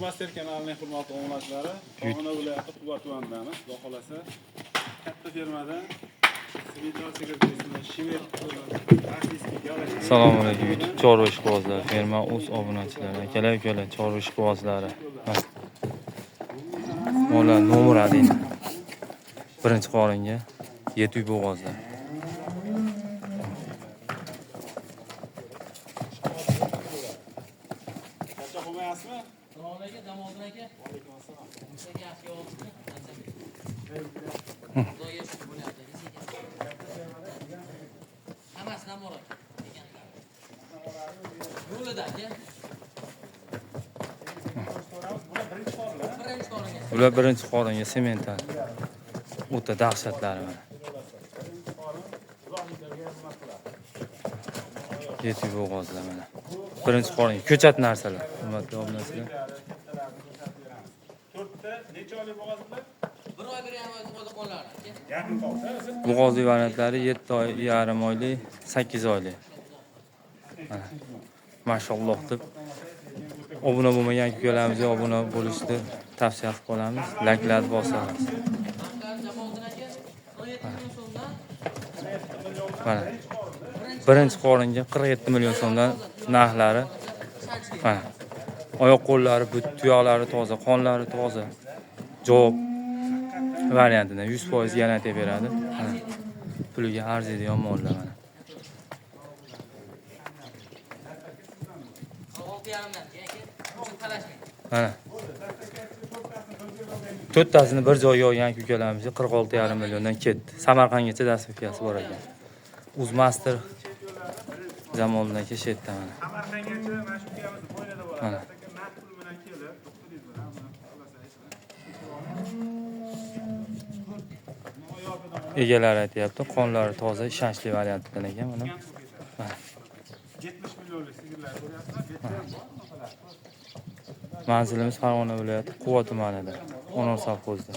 Master kanalining hurmatli obunachilari, Farg'ona viloyati Quva tumanidamiz. Xudo xolasa, katta fermada Assalomu alaykum YouTube chorva ishqibozlar, ferma o'z obunachilari, akalar, chorva ishqibozlari. Mo'la nomer ading. Birinchi qoringa 7 uy bo'g'ozlar. Bular birinchi qoringa sementdan. O'ta dahshatlari mana. Yeti bo'g'ozlar mana. Birinchi qoringa ko'chat narsalar. Hurmatli obunachilar. 4ta necha oylik bo'g'ozlar? 1 oy 1,5 oy qo'llar. Bo'g'ozli variantlari 7 oy, yarim oylik, 8 oylik. Mashalloh deb obuna bo'lmagan ukalarimiz obuna bo'lishni tavsiya qilib qolamiz. Layklarni bosamiz. Mana. Birinchi qoringa 47 million so'mdan narxlari. Mana. Oyoq qo'llari, tuyoqlari toza, qonlari toza. Javob variantidan 100% garantiya beradi. Puliga arziydigan mollar mana. Mana. To'rttasini bir joyga olgan ukalarimiz 46,5 milliondan ketdi. Samarqandgacha dasturkasi bor ekan. Uzmaster zamondan keshetdi mana. Samarqandgacha mana shu ukamiz foydada bo'ladi. Naqd pul bilan kelib, 900 Egalari aytayapti, qonlari toza, ishonchli variantdan ekan mana. 70 millionlik sigirlar ko'ryapsizlar. Manzilimiz Farg'ona viloyati Quva tumanida, Onor sovxozida.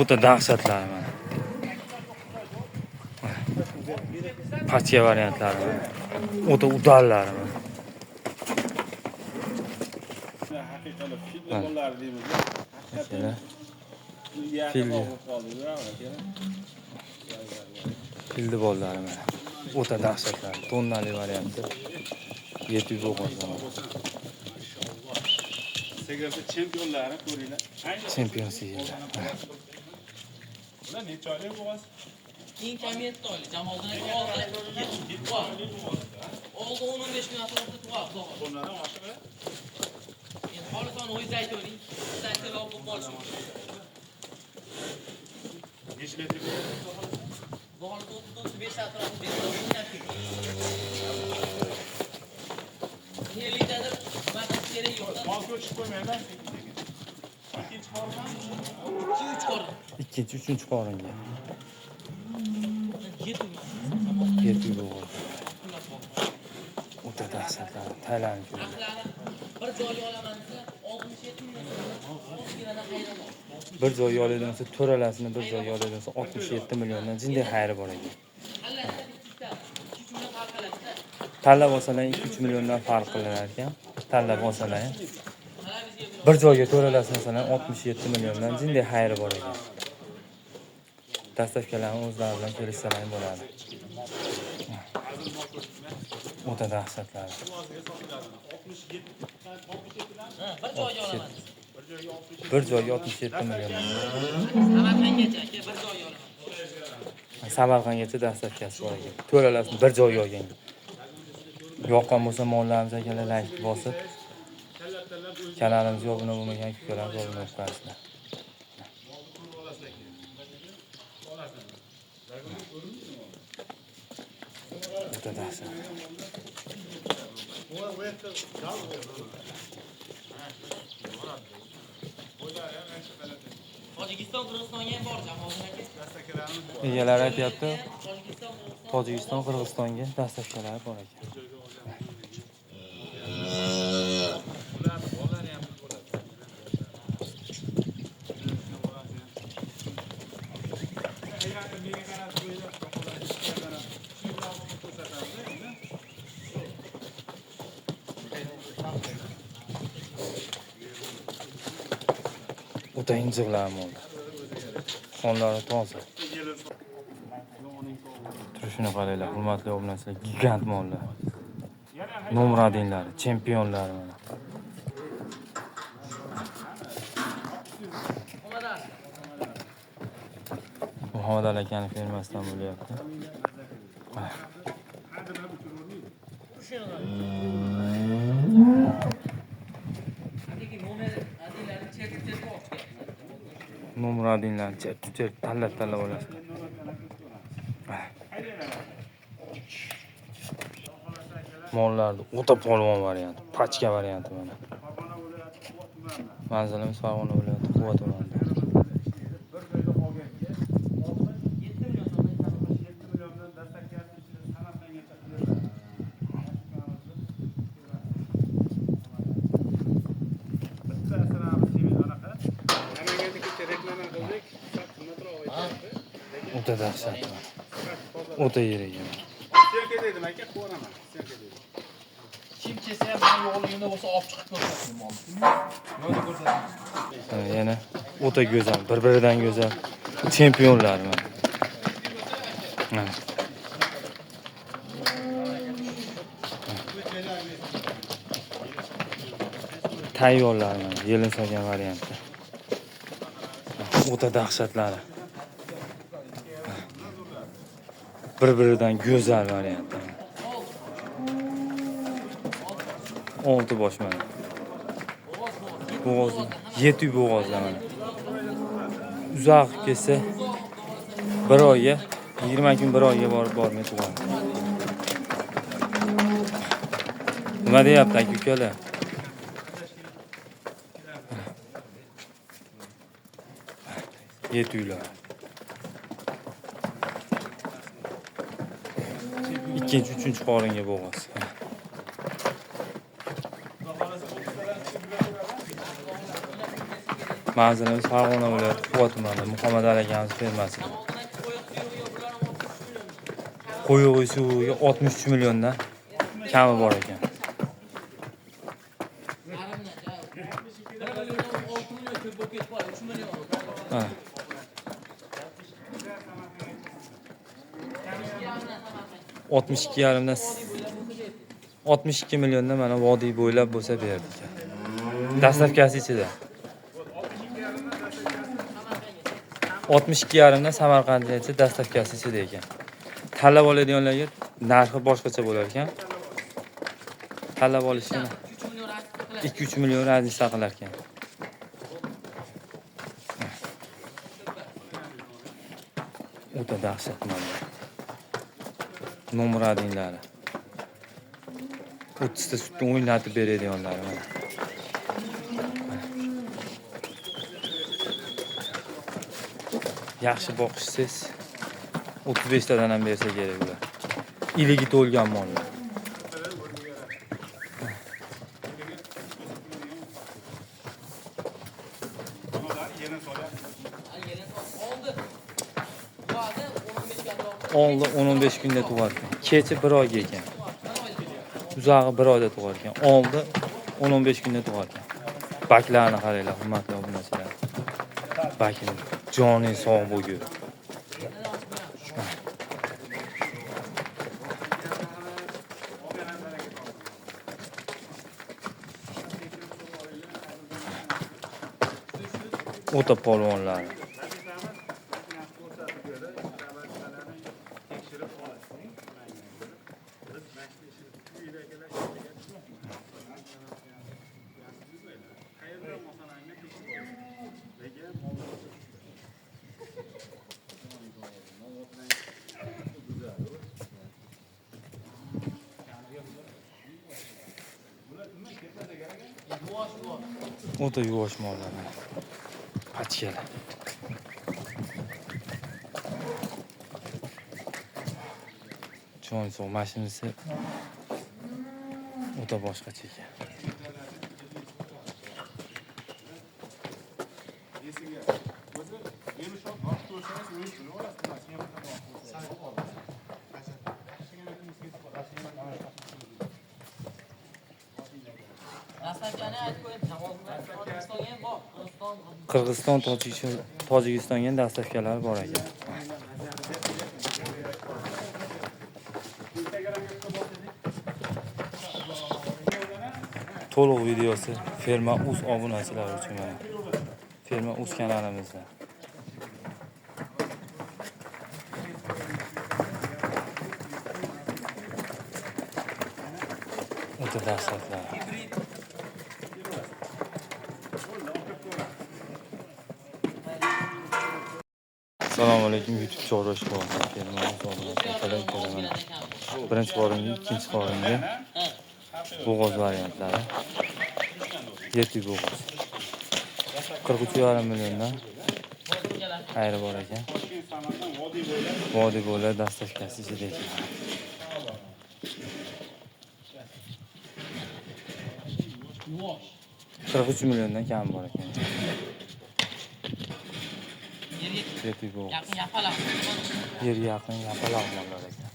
O'ta dahshatlari mana. Pacha variantlari mana. O'ta udallari mana. Haqiqatda fil bolalari deymiz. Fildi bolalari mana. O'ta dahshatlari. Tonnali varianti. 700 bo'g'ozlar. Sigirni chempionlari ko'ringlar. Chempion sigirlar. Ular necha oylik bo'g'oz? Eng kam 7 oylik. Jamoldan oldi 10-15 kun atrofida tug'adi. Bunlardan boshqa Endi xolisoni o'zingiz aytavering. Siz aytsalar olib qolish mumkin. necha litr? Bog'lik 35 atrofida beradi. 1 litrdir. Batas kerak yo'q. Mol ko'chib qo'ymaylar. Ikkinchi qorindan 2-3 qorin. Ikkinchi, uchinchi qoringa. 7 bo'g'oz. O'ta dahshatlari. Tayland bir joyga olaman desa 67 million so'mdan xayri bor. Bir joyga oladigan bo'lsa, to'ralasini bir joyga oladigan bo'lsa 67 milliondan jinday xayri bor ekan. Tanlab olsalar 2-3 milliondan farq qilar ekan. Tanlab olsalar bir joyga to'ralasini olsalar 67 milliondan jinday xayri bor ekan. Dastavkalarni o'zlari bilan kelishsalar bo'ladi. O'ta dahshatlari. Bir joyga 67 million. Samarqandgacha aka bir joyga olaman. Samarqandgacha dastavkasi bor ekan. To'ralasini bir joyga olgan. Yoqqan bo'lsa mollarimiz akalar like bosib, kanalimizga obuna bo'lmagan ukalarimiz obuna bo'lib qo'yasizlar. O'ta dahshat. Tojikiston, Qirg'izistonga ham bor jamoalar aka. Dastaklarimiz bor. Egalari aytyapti, Tojikiston, Tojikiston, Qirg'izistonga dastavkalar bor ekan. Ularni bolalari ham bo'ladi. Agar menga qarab qo'yib, baholarni ko'rsatamiz endi. O'ta injiqlar mollar. Qonlari toza. Turishini qaranglar, hurmatli obunachilar, gigant mollar. Nomradinlari, chempionlar mana. Muhammad Ali akaning fermasidan bo'lyapti. Nomradinlarni chertib tanlab olasiz. Mollarni o'ta polvon varianti, pachka varianti mana. Manzilimiz Farg'ona viloyati Quva tumanida. O'ta dahshat. O'ta yirik. Serka dedim aka, qo'raman. Serka dedim. Kim kelsa ham men yo'qligimda bo'lsa olib chiqib ko'rsating molni. Yo'lda ko'rsating. Yana o'ta go'zal, bir-biridan go'zal chempionlar mana. Mana. Tayyorlar mana, yelin solgan variantda. O'ta dahshatlari. Bir-biridan go'zal variantda. Olti bosh mana. Bo'g'oz, 7 bo'g'ozlar mana. Uzoq kelsa 1 oyga, 20 kun 1 oyga bormay tug'adi. Nima deyapti aka-ukalar? Yetuylar. Ikkinchi, uchinchi qoringa bo'g'oz. Manzilimiz Farg'ona viloyati Quva tumanida Muhammad Ali akamiz fermasi. Qo'yug'i suviga 63 milliondan kami bor ekan. Ha. 62 milliondan mana vodiy bo'ylab bo'lsa berdik. Dastavkasi ichida. 62,5 dan Samarqandgacha dastavkasi ichida ekan. Tanlab oladiganlarga narxi boshqacha bo'lar ekan. Tanlab olishini 2-3 million raznica qilar ekan. O'ta dahshat mollar. Nomradinlari. 30 ta sutni o'ynatib beradiganlar mana. Yaxshi boqishsiz 35 tadan ham bersa kerak ular. Iligi to'lgan mollar. Oldi 10-15 kunda tug'adi. Kechi 1 oyga ekan. Uzog'i 1 oyda tug'ar ekan. Oldi 10-15 kunda tug'ar ekan. Baklarni qaranglar, hurmatli obunachilar. Bakni joni sog' bo'lgur. O'ta polvonlar. O'ta yuvosh mollar. Pachkalar. Jo'nsoq mashinasi o'ta boshqacha ekan. Esiga. O'zi meni shu bosh ko'rsangiz o'yin qilib olasiz. Mashina bilan bosh ko'rsangiz. Dastavkani aytib qo'ying. Qirg'izistonga ham bor. Qirg'iziston, Tojikistonga dastavkalar bor ekan. To'liq videosi Ferma Uz obunachilari uchun mana. Ferma Uz kanalimizda. O'ta dahshatlar. Assalomu alaykum YouTube joylashuvchi Ferma Uz obunachilari ko'raman. Birinchi qoringa, ikkinchi qoringa bo'g'oz variantlari. Yetti bo'g'oz. 43,5 milliondan xayri bor ekan. Vodiy bo'ylab dastavkasi ichida ekan. 43 milliondan kam bor ekan. Yetti bo'g'oz. Yaqin yapalaq. Yerga yaqin yapaloq mollar ekan.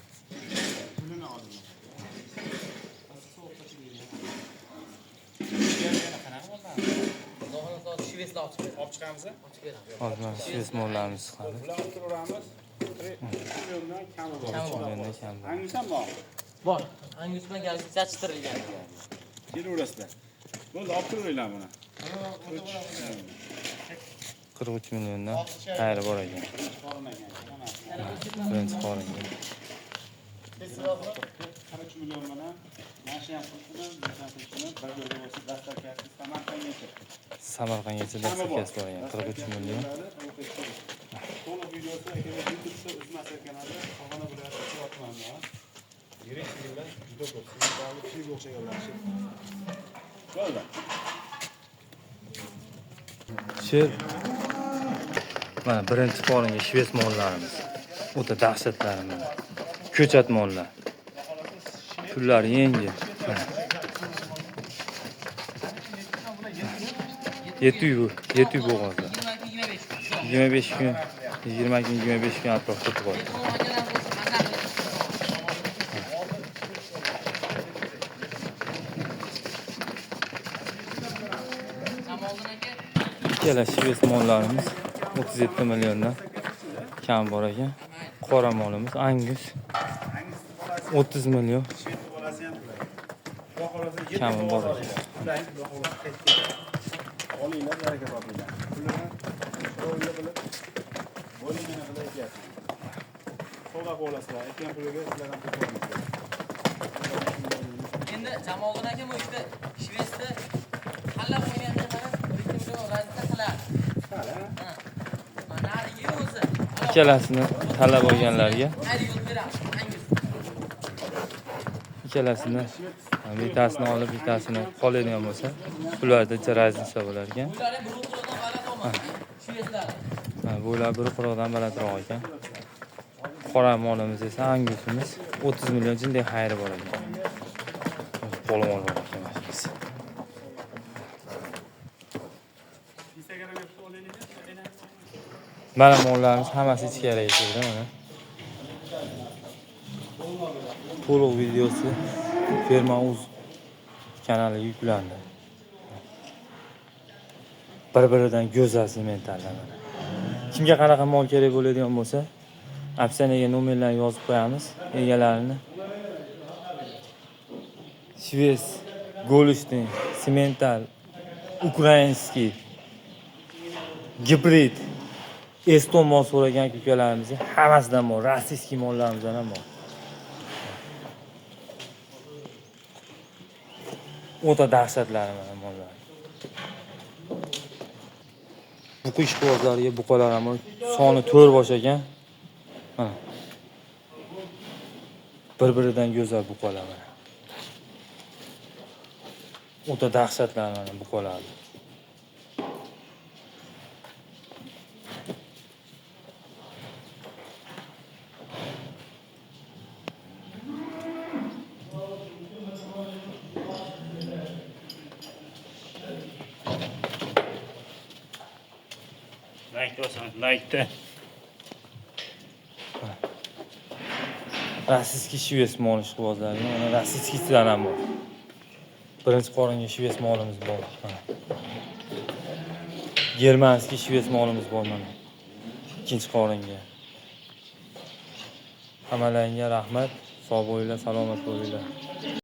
Olib chiqamiz. Hozir mana shu mollarimiz chiqadi. Ular olib turaveramiz. 3 milliondan kami bor. Milliondan kam bor. Angus ham bor. Bor. Angus bilan galisi chachtirilgan. Kelaverasizlar. Bo'ldi, olib turaveringlar buni. 43 milliondan xayri bor ekan. Birinchi qoringa. 43 million bilan mashina ham qilib, bir joyda bo'lsa dastavkasi Samarqandgacha. Samarqandgacha dastavkasi bor ekan. 43 million. To'liq videosi akalar YouTube'da Uzmas kanalida Farg'ona viloyati Chirot tumanida. Yirik filmlar juda ko'p. Sizlarga filmga o'xshaganlar. Bo'ldi. Shu mana birinchi qoringa shves mollarimiz. O'ta dahshatlar mana. Ko'chat mollar. Pullari yengil. 7 bo'g'ozlar. 25 kun, 20 kun, 25 kun atrofida turadi. Ikkala shves mollarimiz 37 milliondan kam bor ekan. Qora molimiz Angus 30 million kami bor ekan. Olinglar, baraka topinglar. Pullarni chiroyli qilib, bo'lingini qilib etyapsiz. Savdo qilasizlar. Aytgan puliga sizlar ham pul to'laysiz. Endi Jamolxon aka bu ishda Shveysda tanlab qo'ygandan qarab, bitta razida qiladi. Ha. Mana nariga o'zi. Ikkalasini tanlab olganlarga Ayri yo'l beramiz. Angus. ikkalasini bittasini olib, bittasini qoladigan bo'lsa, ularda raznica bo'lar ekan. Ular ham bir quloqdan baland olmadi. Shveyslar. Bo'ylab bir quloqdan balandroq ekan. Qora molimiz esa Angusimiz 30 million jinday xayri bor ekan. Polvon bor ekan mashinasi. Mana mollarimiz hammasi ichkariga kirdi mana. To'liq videosi Ferma Uz kanaliga yuklandi. Bir-biridan go'zal sementallar. Kimga qanaqa mol kerak bo'ladigan bo'lsa, opsiyaga nomerlarni yozib qo'yamiz, egalarini. Shves, Golishtin, semental, ukrainskiy, gibrid, eston mol so'ragan ukalarimiz hammasidan bor, rossiyskiy mollarimizdan ham bor. O'ta dahshatlari mana mollar. Buqa ishqibozlariga buqalar ham soni 4 bosh ekan. Mana. Bir-biridan go'zal buqalar mana. O'ta dahshatlar mana buqalar. Like bosan, like'da. Rossiyskiy shvets mol ishqibozlari. Mana rossiyskiysidan ham bor. Birinchi qoringa shvets molimiz bor. Germanskiy shvets molimiz bor mana. Ikkinchi qoringa. Hammalarga rahmat. Sog' bo'linglar, salomat bo'linglar.